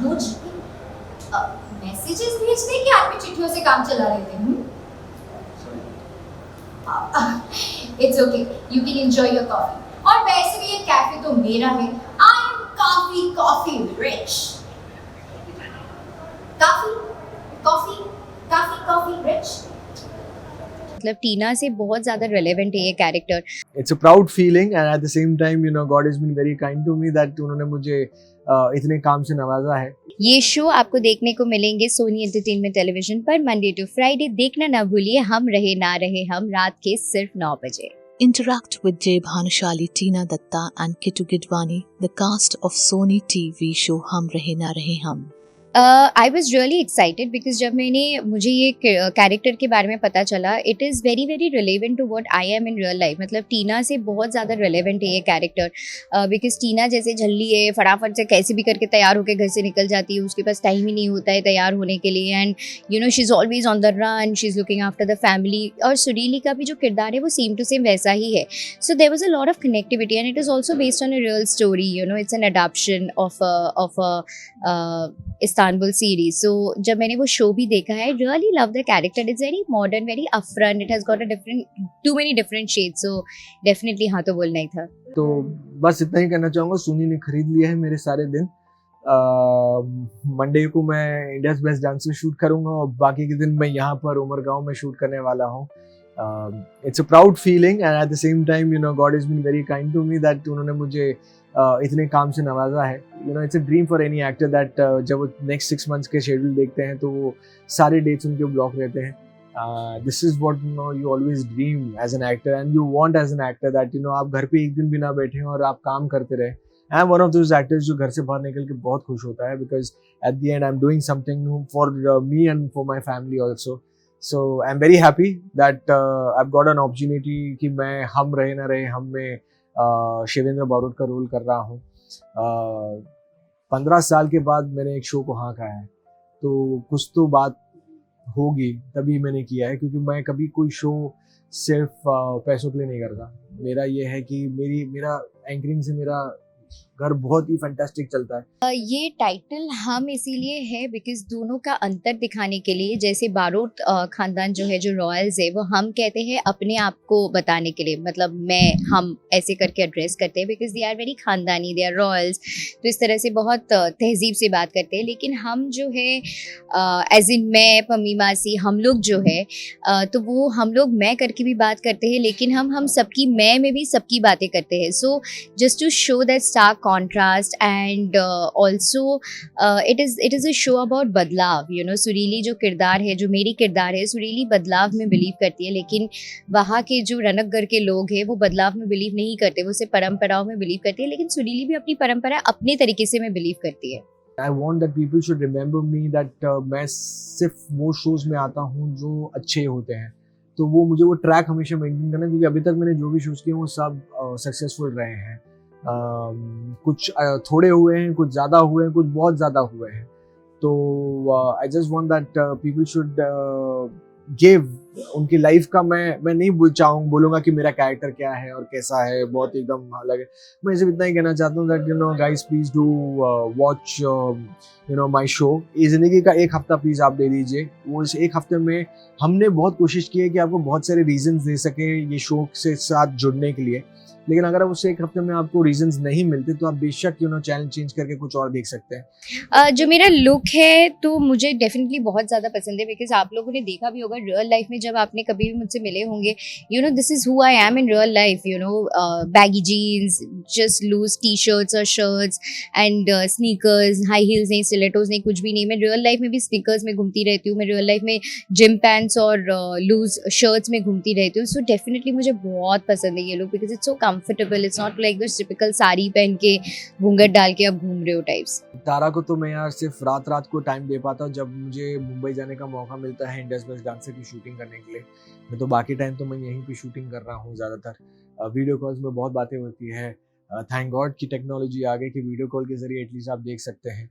मुझे मैसेजेस भेजते कि आदमी चिट्ठियों से काम चला रहे थे? It's okay, you can enjoy your coffee. और वैसे भी ये कैफे तो मेरा है। I am coffee rich. Coffee rich. मतलब टीना से बहुत ज़्यादा रेलेवेंट है ये character. It's a proud feeling and at the same time, God has been very kind to me that उन्होंने मुझे इतने काम से नवाजा है। ये शो आपको देखने को मिलेंगे सोनी एंटरटेनमेंट टेलीविजन पर मंडे टू फ्राइडे। देखना ना भूलिए हम रहे ना रहे हम, रात के सिर्फ 9 बजे। Interact with Jay Bhanushali, Tina Datta and Kittu Gidwani, the cast of Sony TV show Hum Rahe Na Rahe Hum. I was really excited because जब मुझे ये कैरेक्टर के बारे में पता चला, it is very very relevant to what I am in real life. मतलब Tina से बहुत ज़्यादा रिलेवेंट है ये कैरेक्टर, बिकॉज टीना जैसे झल्ली है, फटाफट से कैसे भी करके तैयार होकर घर से निकल जाती है, उसके पास टाइम ही नहीं होता है तैयार होने के लिए। And she is always on the run, she is looking after the family. और सुरीली का भी जो किरदार है वो सेम टू सेम वैसा ही है। So there was a lot of connectivity and it is also based on a real story. It's an adoption of Istanbul series. So जब मैंने वो शो भी देखा है, really love the character. It's very modern, very upfront, it has got a different to many different shades. So definitely हाँ तो बोलना ही था। तो बस इतना ही कहना चाहूँगा, सोनी ने खरीद लिया है मेरे सारे दिन। मंडे को मैं इंडियाज बेस्ट डांसर शूट करूँगा और बाकी के दिन मैं यहाँ पर उमरगांव में शूट करने वाला हूँ। It's a proud feeling and at the same time God is been very kind to me that उन्होंने मुझे इतने काम से नवाजा है। It's a dream for any actor that जब वो नेक्स्ट 6 मंथ्स के शेड्यूल देखते हैं तो वो सारे डेट्स उनके ब्लॉक रहते हैं। This is what you always dream as an actor and you want as an actor that आप घर पे एक दिन भी ना बैठे और आप काम करते रहे। I am one of those actors जो घर से बाहर निकल के बहुत खुश होता है, because at the and I am doing something for me and for my family also. So I am very happy that I have got an opportunity कि मैं हम रहे ना रहे हम में शिवेंद्र बारोट का रोल कर रहा हूँ। 15 साल के बाद मैंने एक शो को हाँ कहा है, तो कुछ तो बात होगी तभी मैंने किया है, क्योंकि मैं कभी कोई शो सिर्फ पैसों के लिए नहीं करता। मेरा ये है कि मेरा एंकरिंग से मेरा घर बहुत ही फैंटास्टिक चलता है। ये टाइटल हम इसीलिए है बिकॉज दोनों का अंतर दिखाने के लिए। जैसे बारोट खानदान जो है, जो रॉयल्स है, वो हम कहते हैं अपने आप को बताने के लिए, मतलब मैं हम ऐसे करके एड्रेस करते हैं बिकॉज दे आर वेरी खानदानी, दे आर रॉयल्स। तो इस तरह से बहुत तहजीब से बात करते हैं। लेकिन हम जो है एज इन मैं, पम्मी मासी, हम लोग जो है तो वो हम लोग मैं करके भी बात करते हैं, लेकिन हम सबकी मैं में भी सबकी बातें करते हैं। So just to show that stark contrast and also it is a show about बदलाव। सुरीली जो किरदार है, जो मेरी किरदार है, सुरीली बदलाव में बिलीव करती है, लेकिन वहाँ के जो रनकगढ़ के लोग हैं वो बदलाव में बिलीव नहीं करते, वो सिर्फ परंपराओं में बिलीव करती है। लेकिन सुरीली भी अपनी परंपरा अपने तरीके से में बिलीव करती है। I want that people should remember me that मैं सिर्फ वो शोज में आता हूँ जो अच्छे होते हैं। तो वो मुझे वो ट्रैक हमेशा मेंटेन करना है, क्योंकि अभी तक मैंने जो भी शोज किए वो सब सक्सेसफुल रहे हैं। कुछ थोड़े हुए हैं, कुछ ज़्यादा हुए हैं, कुछ बहुत ज़्यादा हुए हैं। तो I just want that people should give उनकी लाइफ का। मैं नहीं बोलूँगा कि मेरा कैरेक्टर क्या है और कैसा है, बहुत एकदम अलग है। मैं सिर्फ इतना ही कहना चाहता हूँ that guys please do watch my show. ये ज़िंदगी का एक हफ्ता प्लीज़ आप दे दीजिए। वो इस एक हफ्ते में हमने बहुत कोशिश की है कि आपको बहुत सारे रीजंस दे सके ये शो से साथ जुड़ने के लिए, लेकिन अगर उस एक हफ्ते में आपको रीजंस नहीं मिलते तो आप बेशक चैनल चेंज करके कुछ और देख सकते हैं। जो मेरा लुक है तो मुझे डेफिनेटली बहुत ज़्यादा पसंद है, बिकॉज आप लोगों ने देखा भी होगा रियल लाइफ में, जब आपने कभी भी मुझसे मिले होंगे, this is who I am in real life. Baggy jeans, just loose T shirts और shirts and sneakers, high heels नहीं, स्टिलेटोज नहीं, कुछ भी नहीं। मैं रियल लाइफ में भी स्नीकर्स में घूमती रहती हूँ, मैं रियल लाइफ में जिम पैंट्स और लूज शर्ट्स में घूमती रहती हूँ। सो डेफिनेटली मुझे बहुत पसंद है ये look, because it's so comfortable. It's not like this typical sari पहन के घूंघट डाल के अब घूम रहे हो टाइप्स। तारा को तो मैं यार सिर्फ रात को टाइम दे पाता हूँ जब मुझे मुंबई जाने का मौका मिलता है इंडियाज बेस्ट डांसर की शूटिंग करने के लिए। मैं तो बाकी टाइम तो मैं यहीं पे शूटिंग कर रहा हूँ ज़्यादातर। वीडियो कॉल्स में बहुत बातें होती है। थैंक गॉड कि टेक्नोलॉजी आ गई कि वीडियो कॉल के जरिए एटलीस्ट आप देख सकते हैं।